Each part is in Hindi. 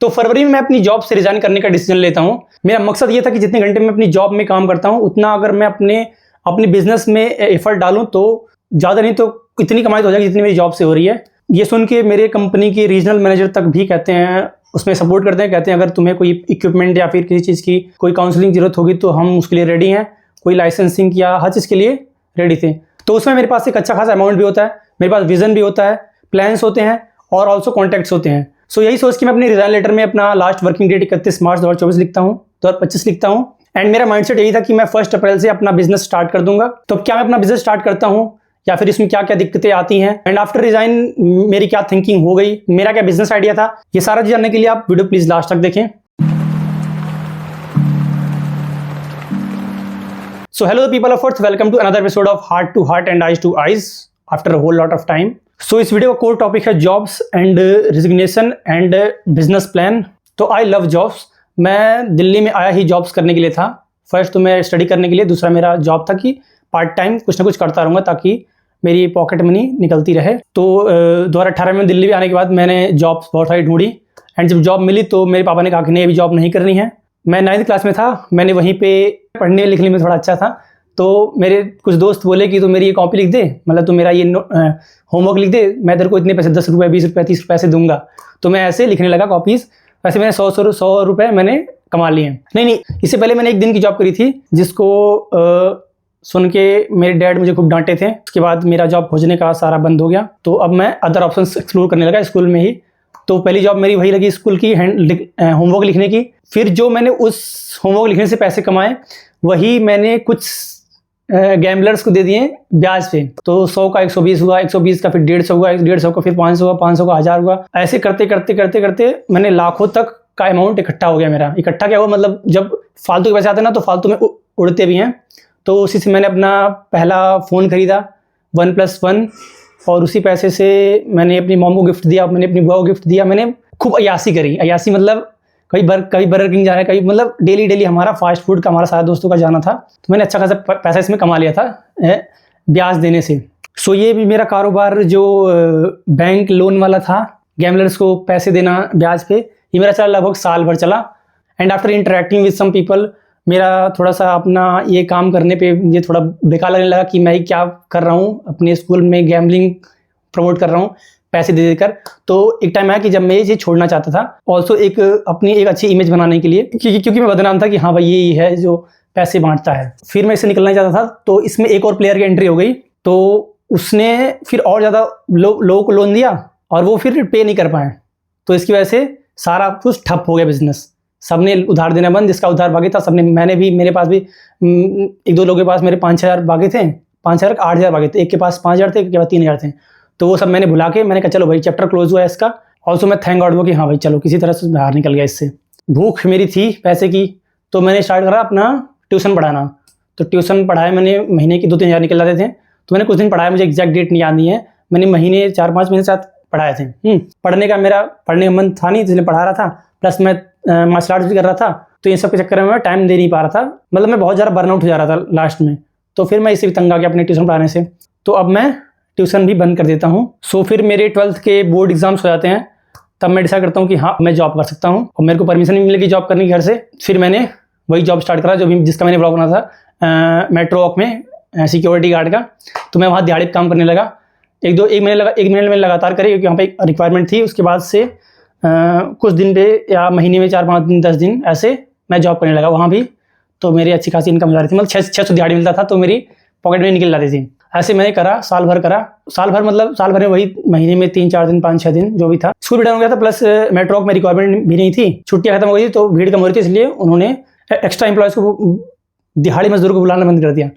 तो फरवरी में मैं अपनी जॉब से रिजाइन करने का डिसीजन लेता हूँ। मेरा मकसद ये था कि जितने घंटे मैं अपनी जॉब में काम करता हूँ उतना अगर मैं अपने बिजनेस में एफर्ट डालूँ तो ज़्यादा नहीं तो इतनी कमाई तो हो जाएगी जितनी मेरी जॉब से हो रही है। ये सुन के मेरे कंपनी के रीजनल मैनेजर तक भी कहते हैं, उसमें सपोर्ट करते हैं, कहते हैं अगर तुम्हें कोई इक्विपमेंट या फिर किसी चीज़ की कोई काउंसलिंग जरूरत होगी तो हम उसके लिए रेडी हैं, कोई लाइसेंसिंग या हर चीज़ के लिए रेडी थे। तो उसमें मेरे पास एक अच्छा खासा अमाउंट भी होता है, मेरे पास विजन भी होता है, प्लान्स होते हैं और ऑल्सो कॉन्टैक्ट्स होते हैं। सो यही सोच के मैं अपने रिजाइन लेटर में अपना लास्ट वर्किंग डेट 31 मार्च 2024 लिखता हूँ, 2025 लिखता हूँ। एंड मेरा माइंडसेट यही था कि मैं 1 अप्रैल से अपना बिजनेस स्टार्ट कर दूंगा। तो क्या मैं अपना बिजनेस स्टार्ट करता हूँ या फिर इसमें क्या क्या दिक्कतें आती हैं, एंड आफ्टर रिजाइन मेरी क्या थिंकिंग हो गई, मेरा क्या बिजनेस आइडिया था, ये सारा चीज जानने के लिए आप वीडियो प्लीज लास्ट तक देखें। So hello people of earth, welcome to another episode of Heart to Heart and Eyes to Eyes after a whole lot of time. So इस वीडियो का कोर टॉपिक है jobs and resignation and business plan. तो आई लव जॉब्स। मैं दिल्ली में आया ही जॉब्स करने के लिए था। फर्स्ट तो मैं स्टडी करने के लिए, दूसरा मेरा जॉब था कि पार्ट टाइम कुछ ना कुछ करता रहूँगा ताकि मेरी पॉकेट मनी निकलती रहे। तो 2018 में दिल्ली में आने के बाद मैंने जॉब्स बहुत सारी ढूंढी एंड जब जॉब मिली तो मेरे पापा ने कहा कि नहीं अभी जॉब नहीं करनी है। मैं 9th क्लास में था, मैंने वहीं पे पढ़ने लिखने में थोड़ा अच्छा था, तो मेरे कुछ दोस्त बोले कि तो मेरी ये कॉपी लिख दे, मतलब तो मेरा ये होमवर्क लिख दे, मैं तेरे को इतने पैसे 10 रुपये 20 रुपये 30 रुपये से दूंगा। तो मैं ऐसे लिखने लगा कॉपीज़। वैसे मैंने 100 रुपये मैंने कमा लिए हैं। नहीं, इससे पहले मैंने एक दिन की जॉब करी थी जिसको सुन के मेरे डैड मुझे खूब डांटे थे। उसके बाद मेरा जॉब खोजने का सारा बंद हो गया, तो अब मैं अदर ऑप्शंस एक्सप्लोर करने लगा स्कूल में ही। तो पहली जॉब मेरी वही लगी स्कूल की, होमवर्क लिखने की। फिर जो मैंने उस होमवर्क लिखने से पैसे कमाए वही मैंने कुछ गैम्बलर्स को दे दिए ब्याज पे। तो 100 का 120 हुआ, 120 का फिर 150 हुआ, 150 का फिर 500 हुआ, 500 का 1000 हुआ। ऐसे करते करते मैंने लाखों तक का अमाउंट इकट्ठा हो गया मेरा। इकट्ठा क्या हुआ, मतलब जब फालतू के पैसे आते हैं ना तो फालतू में उड़ते भी हैं। तो उसी से मैंने अपना पहला फ़ोन खरीदा OnePlus 1 और उसी पैसे से मैंने अपनी मॉम को गिफ्ट दिया, मैंने अपनी बुआ को गिफ्ट दिया। मैंने खूब अयासी करी। अयासी मतलब कभी बर्गर किंग जाना है, कभी मतलब डेली हमारा फास्ट फूड का हमारा सारा दोस्तों का जाना था। तो मैंने अच्छा खासा पैसा इसमें कमा लिया था ब्याज देने से। सो ये भी मेरा कारोबार जो बैंक लोन वाला था, गैम्बलर्स को पैसे देना ब्याज पे, ये मेरा चला लगभग साल भर चला। And after interacting with some people मेरा थोड़ा सा अपना ये काम करने पे मुझे थोड़ा बेकार लगने लगा कि मैं क्या कर रहा हूँ, अपने स्कूल में गैम्बलिंग प्रमोट कर रहा हूँ पैसे दे देकर। तो एक टाइम आया कि जब मैं ये छोड़ना चाहता था, ऑल्सो अपनी एक अच्छी इमेज बनाने के लिए, क्योंकि मैं बदनाम था कि हाँ भाई ये है जो पैसे बांटता है। फिर मैं इससे निकलना चाहता था, तो इसमें एक और प्लेयर की एंट्री हो गई। तो उसने फिर और ज़्यादा लोगों को लोन दिया और वो फिर पे नहीं कर पाए। तो इसकी वजह से सारा कुछ ठप हो गया बिजनेस। सबने उधार देना बंद, जिसका उधार बाकी था सबने, मैंने भी, मेरे पास भी एक दो लोगों के पास मेरे 5-6 बाकी थे, 5,000 8,000 बाकी थे। एक के पास 5,000 थे, एक के पास 3,000 थे। तो वो सब मैंने भुला के मैंने कहा चलो भाई चैप्टर क्लोज हुआ है इसका। ऑल्सो मैं थैंक गॉड हुआ कि हाँ भाई चलो किसी तरह से बाहर निकल गया इससे। भूख मेरी थी पैसे की, तो मैंने स्टार्ट करा अपना ट्यूशन पढ़ाना। तो ट्यूशन पढ़ाए मैंने, महीने की 2-3 हज़ार निकल जाते थे। तो मैंने कुछ दिन पढ़ाया, मुझे एग्जैक्ट डेट नहीं याद नहीं है, मैंने महीने 4-5 महीने साथ पढ़ाए थे। पढ़ने का मन था नहीं, इसलिए पढ़ा रहा था, प्लस मैं मार्शल आर्ट्स भी कर रहा था। तो इन सब के चक्कर में मैं टाइम दे नहीं पा रहा था, मतलब मैं बहुत ज़्यादा बर्नआउट हो जा रहा था लास्ट में। तो फिर मैं इसे भी तंग आ गया अपने ट्यूशन पढ़ाने से। तो अब मैं ट्यूशन भी बंद कर देता हूँ। सो फिर मेरे 12th के बोर्ड एग्जाम्स हो जाते हैं, तब मैं डिसाइड करता हूँ कि हाँ मैं जॉब कर सकता हूँ और मेरे को परमिशन भी मिलेगी जॉब करने की घर से। फिर मैंने वही जॉब स्टार्ट करा जिसका मैंने ब्लॉग बना था, मेट्रो वॉक में सिक्योरिटी गार्ड का। तो मैं वहाँ दिहाड़ी पे काम करने लगा। एक महीने में लगातार करे, क्योंकि वहाँ पे रिक्वायरमेंट थी। उसके बाद से कुछ दिन पे या महीने में 4-5 दिन 10 दिन ऐसे मैं जॉब करने लगा वहाँ भी। तो मेरी अच्छी खासी इनकम जा रही थी, मतलब 600 दिहाड़ी मिलता था, तो मेरी पॉकेट में निकल जाती थी। ऐसे मैंने करा, साल भर मतलब साल भर में वही महीने में 3-4 दिन 5-6 दिन जो भी था। स्कूल भी डन हो गया था, प्लस मेट्रो में रिक्वायरमेंट भी नहीं थी, छुट्टियाँ खत्म हो गई थी, तो भीड़ कम हो रही थी, इसलिए उन्होंने एक्स्ट्रा एम्प्लॉयज़ को, दिहाड़ी मजदूर को बुलाना बंद कर दिया।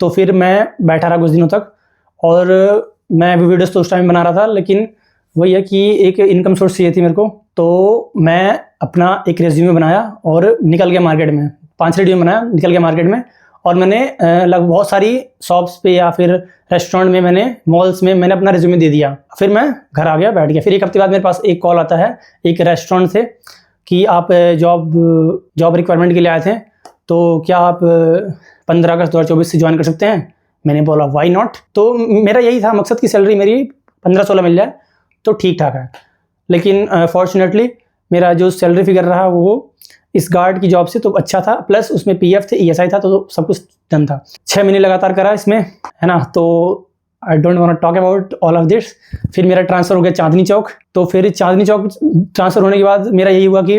तो फिर मैं बैठा रहा कुछ दिनों तक, और मैं वीडियोस तो उस टाइम बना रहा था, लेकिन वही है कि एक इनकम सोर्स चाहिए थी मेरे को। तो मैं अपना एक रेज्यूमे बनाया और निकल गया मार्केट में, 5 रेज्यूमे बनाया, निकल गया मार्केट में। और मैंने लगभग बहुत सारी शॉप्स पे या फिर रेस्टोरेंट में, मॉल्स में मैंने अपना रिज्यूमे दे दिया। फिर मैं घर आ गया, बैठ गया। फिर एक हफ्ते बाद मेरे पास एक कॉल आता है एक रेस्टोरेंट से कि आप जॉब रिक्वायरमेंट के लिए आए थे, तो क्या आप 15 अगस्त 2024 से ज्वाइन कर सकते हैं। मैंने बोला वाई नॉट। तो मेरा यही था मकसद की सैलरी मेरी 15-16 मिल जाए तो ठीक ठाक है। लेकिन फॉर्चुनेटली मेरा जो सैलरी फिगर रहा वो इस गार्ड की जॉब से तो अच्छा था, प्लस उसमें पीएफ थे, ईएसआई था, तो सब कुछ डन था। 6 महीने लगातार करा इसमें, है ना। तो I don't want talk about all of this. फिर मेरा ट्रांसफ़र हो गया चांदनी चौक। तो फिर चांदनी चौक ट्रांसफ़र होने के बाद मेरा यही हुआ कि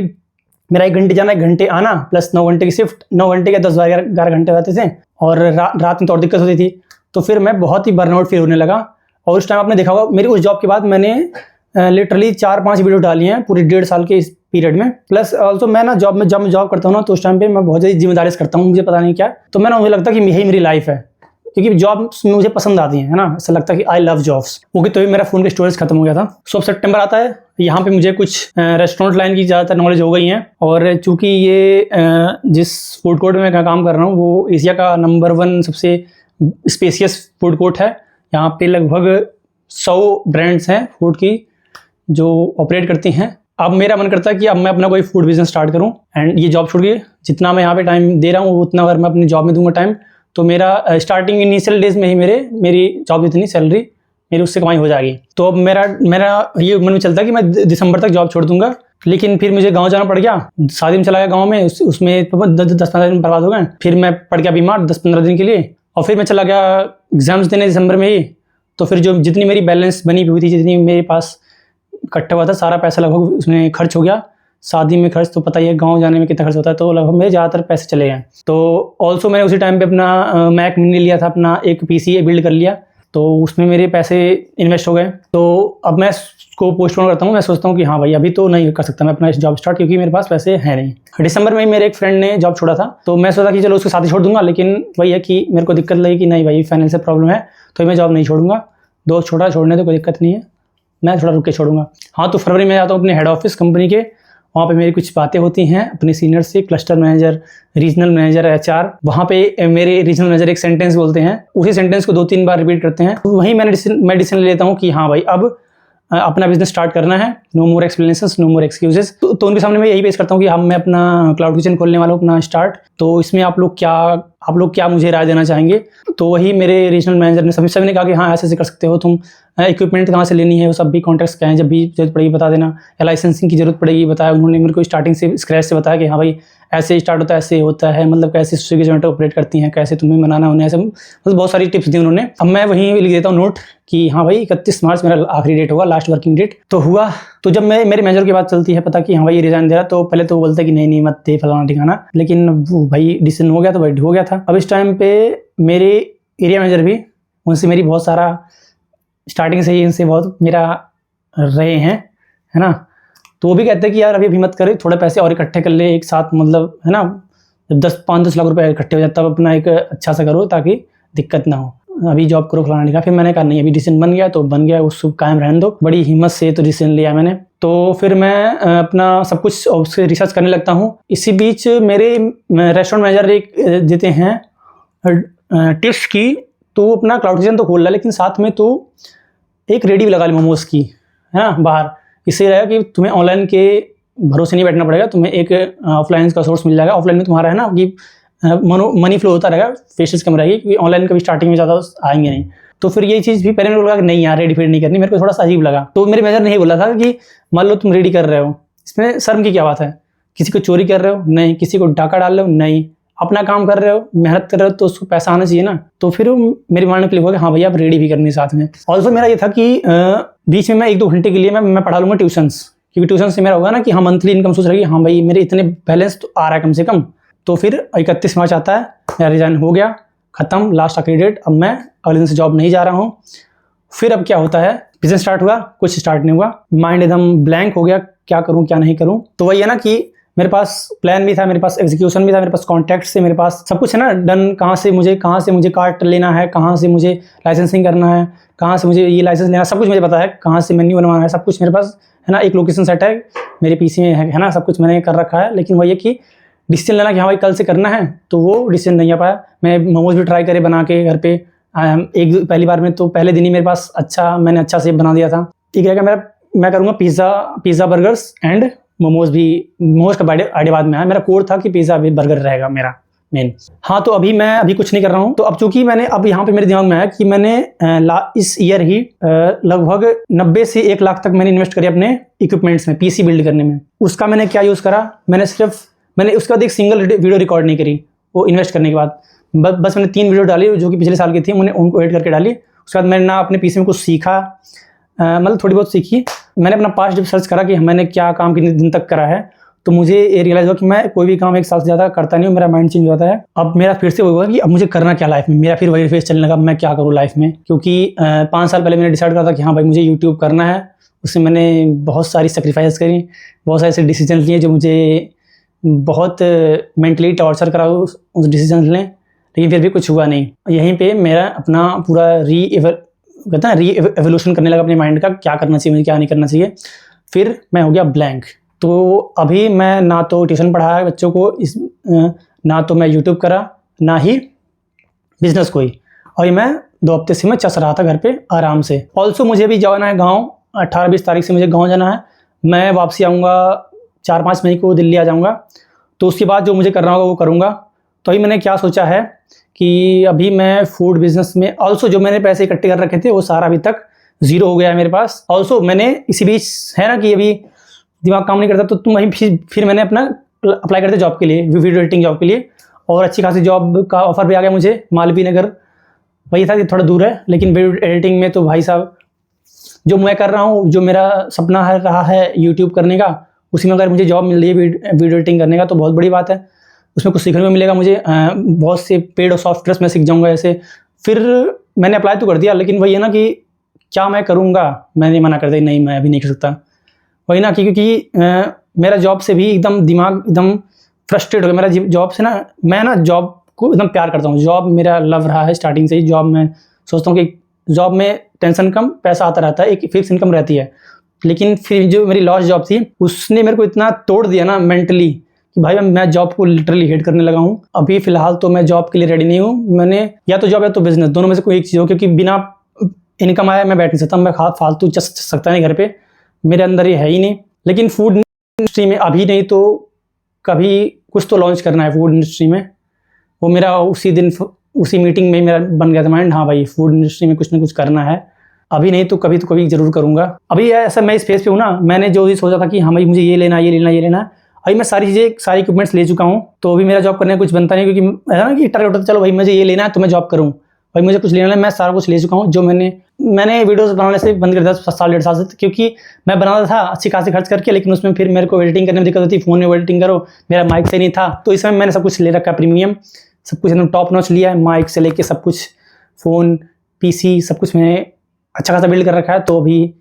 मेरा 1 घंटे जाना 1 घंटे आना, प्लस 9 घंटे की शिफ्ट, 9 घंटे के 10-11 घंटे रहते थे, और रात में तो और दिक्कत होती थी। तो फिर मैं बहुत ही बर्नआउट फील होने लगा। और उस टाइम आपने देखा होगा मेरी उस जॉब के बाद मैंने लिटरली 4-5 वीडियो डाली हैं पूरे 1.5 साल के इस पीरियड में। प्लस ऑल्सो मैं ना जब मैं जॉब करता हूँ ना, तो उस टाइम पे मैं बहुत ज़्यादा जिम्मेदारी से करता हूँ, मुझे पता नहीं क्या। तो मैं ना मुझे लगता है कि यही मेरी लाइफ है, क्योंकि जॉब मुझे पसंद आती है ना। ऐसा लगता है कि आई लव जॉब्स। वो कि तो मेरा फ़ोन का स्टोरेज खत्म हो गया था। सो अब सितंबर आता है, यहाँ पे मुझे कुछ रेस्टोरेंट लाइन की ज़्यादातर नॉलेज हो गई है। और चूँकि ये जिस फूड कोर्ट में मैं काम कर रहा हूँ वो एशिया का नंबर 1 सबसे स्पेसियस फूड कोर्ट है। यहाँ पे लगभग 100 ब्रांड्स हैं फूड की जो ऑपरेट करती हैं। अब मेरा मन करता है कि अब मैं अपना कोई फूड बिजनेस स्टार्ट करूं, एंड ये जॉब छोड़ के जितना मैं यहाँ पे टाइम दे रहा हूँ उतना अगर मैं अपनी जॉब में दूंगा टाइम, तो मेरा स्टार्टिंग इनिशियल डेज में ही मेरी जॉब जितनी सैलरी मेरी उससे कमाई हो जाएगी। तो अब मेरा ये मन में चलता है कि मैं दिसंबर तक जॉब छोड़ दूंगा। लेकिन फिर मुझे गाँव जाना पड़ गया, शादी में चला गया गाँव में, उसमें 10-15 दिन बर्बाद हो गए। फिर मैं पड़ गया बीमार 10-15 दिन के लिए, और फिर मैं चला गया एग्जाम्स देने दिसंबर में ही। तो फिर जो जितनी मेरी बैलेंस बनी हुई थी, जितनी मेरे पास इकट्ठा हुआ था, सारा पैसा लगभग उसमें खर्च हो गया। शादी में खर्च तो पता ही है, गांव जाने में कितना खर्च होता है, तो लगभग मेरे ज़्यादातर पैसे चले गए। तो ऑल्सो मैंने उसी टाइम पे अपना मैक मिनी लिया था, अपना एक पीसी बिल्ड कर लिया, तो उसमें मेरे पैसे इन्वेस्ट हो गए। तो अब मैं इसको पोस्टपोन करता हूँ। मैं सोचता हूँ कि हाँ भाई अभी तो नहीं कर सकता मैं अपना इस जॉब स्टार्ट, क्योंकि मेरे पास पैसे हैं नहीं। दिसंबर में मेरे एक फ्रेंड ने जॉब छोड़ा था, तो मैं सोचा कि चलो उसके साथ ही छोड़ दूंगा। लेकिन वही है कि मेरे को दिक्कत लगी कि नहीं भाई फाइनेंशियल प्रॉब्लम है, तो मैं जॉब नहीं छोड़ूंगा। दोस्त छोड़ा, छोड़ने तो कोई दिक्कत नहीं है, मैं थोड़ा रुक के छोड़ूंगा। हाँ, तो फरवरी में जाता हूँ अपने हेड ऑफिस कंपनी के। वहाँ पे मेरी कुछ बातें होती हैं अपने सीनियर से, cluster manager, regional manager, HR. वहाँ पे मेरे रीजनल मैनेजर एक सेंटेंस बोलते हैं, उसी सेंटेंस को 2-3 बार रिपीट करते हैं। तो वहीं मैं डिसीजन ले लेता हूँ कि हाँ भाई अब अपना बिजनेस स्टार्ट करना है। नो मोर एक्सप्लेनेशंस, नो मोर एक्सक्यूजेस। तो उनके सामने मैं यही पेश करता हूँ कि हम मैं अपना क्लाउड किचन खोलने वाला हूँ, अपना स्टार्ट। तो इसमें आप लोग क्या मुझे राय देना चाहेंगे। तो वही मेरे रीजनल मैनेजर ने सभी ने कहा कि हाँ ऐसे कर सकते हो तुम, इक्विपमेंट कहाँ से लेनी है, वो सब भी कॉन्टैक्ट्स क्या हैं, जब भी जरूरत पड़ेगी बता देना, या लाइसेंसिंग की जरूरत पड़ेगी बताया। उन्होंने मेरे को स्टार्टिंग से स्क्रैच से बताया कि हाँ भाई ऐसे स्टार्ट होता है, ऐसे होता है, मतलब कैसे स्विगी जोमेटो ऑपरेट करती हैं, कैसे तुम्हें बनाना उन्हें, ऐसे मतलब बहुत सारी टिप्स दी उन्होंने। अब मैं वहीं लिख देता हूँ नोट कि हाँ भाई 31 मार्च मेरा आखिरी डेट होगा, लास्ट वर्किंग डेट। तो हुआ, तो जब मैं मेरे मैनेजर की बात चलती है पता कि हाँ भाई ये रिजाइन दे रहा, तो पहले तो वो बोलता है कि नहीं मत दे फलाना ठिकाना, लेकिन वो भाई डिसीजन हो गया तो भाई हो गया था। अब इस टाइम पे मेरे एरिया मैनेजर भी, उनसे मेरी बहुत सारा स्टार्टिंग से ही इनसे बहुत मेरा रहे हैं, है ना। तो वो भी कहते हैं कि यार अभी मत करे, थोड़े पैसे और इकट्ठे कर ले एक साथ, मतलब है ना, जब 5-10 लाख रुपए इकट्ठे हो जाए तब अपना एक अच्छा सा करो ताकि दिक्कत ना हो, अभी जॉब करो फलाना ठिकाना। फिर मैंने कहा नहीं, अभी डिसीजन बन गया तो बन गया, उसको कायम रहने दो। बड़ी हिम्मत से तो डिसीजन लिया मैंने। तो फिर मैं अपना सब कुछ उससे रिसर्च करने लगता हूँ। इसी बीच मेरे रेस्टोरेंट मैनेजर एक देते हैं टिप्स की, तो अपना क्लाउड किचन तो खोल रहा है, लेकिन साथ में तो एक रेडी भी लगा ली मोमोज की, है ना, बाहर। इससे रहेगा कि तुम्हें ऑनलाइन के भरोसे नहीं बैठना पड़ेगा, तुम्हें एक ऑफलाइन का सोर्स मिल जाएगा। ऑफलाइन में तुम्हारा है ना कि मनी फ्लो होता रहेगा, फेसेस कम रहेगी, क्योंकि ऑनलाइन कभी स्टार्टिंग में ज़्यादा आएंगे नहीं। तो फिर ये चीज़ भी पहले मेरे को लगा कि नहीं यार रेडी फिर नहीं करनी, मेरे को थोड़ा सा अजीब लगा। तो मेरे मैनेजर ने यही बोला था कि मान लो तुम रेडी कर रहे हो, इसमें शर्म की क्या बात है, किसी को चोरी कर रहे हो नहीं, किसी को डाका डाल रहे हो नहीं, अपना काम कर रहे हो, मेहनत कर रहे हो, तो उसको पैसा आना चाहिए ना। तो फिर मेरे माइंड में क्लिक हुआ कि हाँ भैया आप रेडी भी करनी है साथ में। ऑल्सो मेरा ये था कि बीच में मैं 1-2 घंटे के लिए मैं पढ़ा लूँगा ट्यूशन्स, क्योंकि ट्यूशन से मेरा होगा ना कि हाँ मंथली इनकम सोच रहेगी, हाँ भाई मेरे इतने बैलेंस तो आ रहा है कम से कम। तो फिर 31 मार्च आता है, मेरा रिजाइन हो गया, ख़त्म, लास्ट आखिरी डेट। अब मैं अगले दिन से जॉब नहीं जा रहा हूँ। फिर अब क्या होता है, बिजनेस स्टार्ट हुआ, कुछ स्टार्ट नहीं हुआ, माइंड एकदम ब्लैंक हो गया, क्या करूँ क्या नहीं करूँ। तो वही है ना कि मेरे पास प्लान भी था, मेरे पास एग्जीक्यूशन भी था, मेरे पास कॉन्टैक्ट से मेरे पास सब कुछ है ना डन। कहाँ से मुझे कार्ट लेना है, कहाँ से मुझे लाइसेंसिंग करना है, कहाँ से मुझे ये लाइसेंस लेना, सब कुछ मुझे पता है, कहाँ से मेन्यू बनवाना है, सब कुछ मेरे पास है ना। एक लोकेशन सेट है मेरे पीसी में, है ना, सब कुछ मैंने कर रखा है। लेकिन वही है कि डिसीजन लेना कि हाँ भाई कल से करना है, तो वो डिसीजन नहीं आ पाया। मैं मोमोज भी ट्राई करे बना के घर पे, एक पहली बार में तो पहले दिन ही मेरे पास मैंने अच्छा से बना दिया था। ठीक रहेगा मैं करूँगा पिज़्ज़ा बर्गर्स एंड मोमोज भी। मोमोज का आइडिया बाद में आया, मेरा कोर था कि पिज़्ज़ा भी बर्गर रहेगा मेरा मेन। हाँ, तो अभी कुछ नहीं कर रहा हूँ। तो अब चूंकि मैंने अब यहाँ पे मेरे दिमाग में आया कि मैंने इस ईयर ही लगभग 90 से 1 लाख तक मैंने इन्वेस्ट करी अपने इक्विपमेंट्स में, पीसी बिल्ड करने में। उसका मैंने क्या यूज़ करा, मैंने उसके बाद एक सिंगल वीडियो रिकॉर्ड नहीं करी वो इन्वेस्ट करने के बाद। बस मैंने 3 वीडियो डाली जो कि पिछले साल की थी, मैंने उनको एडिट करके डाली। उसके बाद मैंने ना अपने पीसी में कुछ सीखा, मतलब थोड़ी बहुत सीखी। मैंने अपना पास्ट जब सर्च करा कि मैंने क्या काम कितने दिन तक करा है, तो मुझे ये रियलाइज़ हुआ कि मैं कोई भी काम 1 साल से ज़्यादा करता नहीं हूँ, मेरा माइंड चेंज हो जाता है। अब मेरा फिर से वो हुआ कि अब मुझे करना क्या लाइफ में, मेरा फिर वही फेस चलने लगा, मैं क्या करूँ लाइफ में। क्योंकि 5 साल पहले मैंने डिसाइड करा था कि हाँ भाई मुझे यूट्यूब करना है। उसमें मैंने बहुत सारी सेक्रीफाइस करी, बहुत सारे ऐसे डिसीजन लिए जो मुझे बहुत मेंटली टॉर्चर करा उस डिसीजन लें, लेकिन फिर भी कुछ हुआ नहीं। यहीं पे मेरा अपना पूरा रीएवोल्यूशन करने लगा अपने माइंड का, क्या करना चाहिए मुझे, क्या नहीं करना चाहिए। फिर मैं हो गया ब्लैंक। तो अभी मैं ना तो ट्यूशन पढ़ाया बच्चों को, ना तो मैं यूट्यूब करा, ना ही बिजनेस कोई। अभी मैं 2 हफ्ते से मैं चस रहा था घर पे आराम से। ऑल्सो मुझे भी जाना है गाँव, 18-20 तारीख से मुझे गाँव जाना है। मैं वापसी आऊँगा 4-5 मई को, दिल्ली आ जाऊँगा। तो उसके बाद जो मुझे करना होगा वो करूँगा। तो अभी मैंने क्या सोचा है कि अभी मैं फूड बिजनेस में ऑल्सो जो मैंने पैसे इकट्ठे कर रखे थे वो सारा अभी तक ज़ीरो हो गया है मेरे पास। ऑल्सो मैंने इसी बीच है ना कि अभी दिमाग काम नहीं करता, तो तुम वहीं फिर मैंने अपना अप्लाई करते जॉब के लिए, वीडियो एडिटिंग जॉब के लिए, और अच्छी खासी जॉब का ऑफर भी आ गया मुझे मालवीय नगर। वही था कि थोड़ा दूर है, लेकिन वीडियो एडिटिंग में तो भाई साहब जो मैं कर रहा हूँ, जो मेरा सपना है रहा है यूट्यूब करने का, उसी में अगर मुझे जॉब मिल रही है वीडियो एडिटिंग करने का तो बहुत बड़ी बात है। उसमें कुछ सीखने को मिलेगा मुझे, बहुत से पेड और सॉफ्टवेयर्स मैं सीख जाऊँगा ऐसे। फिर मैंने अप्लाई तो कर दिया, लेकिन वही है ना कि क्या मैं करूँगा, मैंने मना कर दिया, नहीं मैं अभी नहीं कर सकता। वही ना क्योंकि मेरा जॉब से भी एकदम दिमाग एकदम फ्रस्ट्रेट हो गया। मेरा जॉब से ना, मैं ना जॉब को एकदम प्यार करता हूँ, जॉब मेरा लव रहा है स्टार्टिंग से ही। जॉब में सोचता हूँ कि जॉब में टेंशन कम, पैसा आता रहता है, एक फिक्स इनकम रहती है। लेकिन फिर जो मेरी लॉस्ट जॉब थी उसने मेरे को इतना तोड़ दिया ना मेंटली कि भाई मैं जॉब को लिटरली हेट करने लगा हूँ। अभी फिलहाल तो मैं जॉब के लिए रेडी नहीं हूँ। मैंने या तो जॉब या तो बिजनेस, दोनों में से कोई एक चीज़ हो, क्योंकि बिना इनकम आया मैं बैठ नहीं सकता, मैं फालतू चस सकता नहीं घर पे, मेरे अंदर ये है ही नहीं। लेकिन फूड इंडस्ट्री में अभी नहीं तो कभी कुछ तो लॉन्च करना है फूड इंडस्ट्री में। वो मेरा उसी मीटिंग में मेरा बन गया था माइंड, हाँ भाई फूड इंडस्ट्री में कुछ ना कुछ करना है। अभी नहीं तो कभी ज़रूर करूँगा। अभी ऐसा मैं इस फेज पे हूँ ना, मैंने जो ही सोचा था कि हाँ भाई मुझे ये लेना अभी मैं सारी इक्विपमेंट्स ले चुका हूँ। तो अभी मेरा जॉब करने का कुछ बनता नहीं, क्योंकि है ना कि टारगेट होता है चलो भाई मुझे ये लेना है तो मैं जॉब करूँ। भाई मुझे कुछ लेना है, मैं सारा कुछ ले चुका हूँ। जो मैंने वीडियोस बनाने से बंद कर दिया 1.5 साल से, क्योंकि मैं बनाता था अच्छी खासी खर्च करके, लेकिन उसमें फिर मेरे को एडिटिंग करने में दिक्कत होती, फ़ोन में एडिटिंग करो, मेरा माइक सही नहीं था। तो इसमें मैंने सब कुछ ले रखा, प्रीमियम सब कुछ एकदम टॉप नॉच लिया है, माइक से लेके सब कुछ, फ़ोन पीसी सब कुछ मैंने अच्छा खासा बिल्ड कर रखा है। तो अभी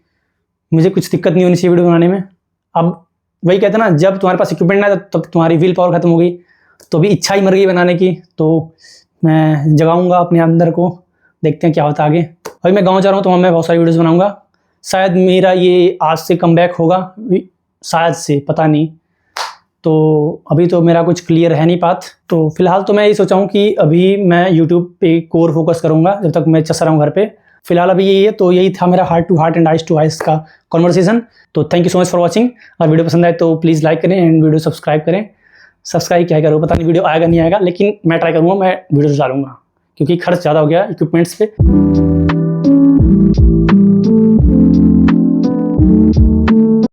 मुझे कुछ दिक्कत नहीं होनी चाहिए वीडियो बनाने में। अब वही कहते हैं ना, जब तुम्हारे पास इक्विपमेंट ना है तब तुम्हारी विल पावर खत्म हो गई, तो अभी इच्छा ही मर गई बनाने की। तो मैं जगाऊंगा अपने अंदर को, देखते हैं क्या होता है आगे। अभी मैं गांव जा रहा हूँ तो वहाँ मैं बहुत सारी वीडियोस बनाऊंगा। शायद मेरा ये आज से कमबैक होगा, शायद से, पता नहीं। तो अभी तो मेरा कुछ क्लियर है नहीं पाथ। तो फिलहाल तो मैं ये सोचा हूँ कि अभी मैं यूट्यूब पे कोर फोकस करूँगा जब तक मैं चस रहा हूँ घर पे। फिलहाल अभी यही है। तो यही था मेरा heart to heart and eyes to eyes का कॉन्वर्सेशन। तो thank you so much for watching. और वीडियो पसंद आए तो प्लीज़ लाइक करें एंड वीडियो सब्सक्राइब करें। सब्सक्राइब क्या करो, पता नहीं वीडियो आएगा नहीं आएगा, लेकिन मैं ट्राई करूँगा, मैं वीडियोस डालूंगा, क्योंकि खर्च ज़्यादा हो गया इक्विपमेंट्स पे।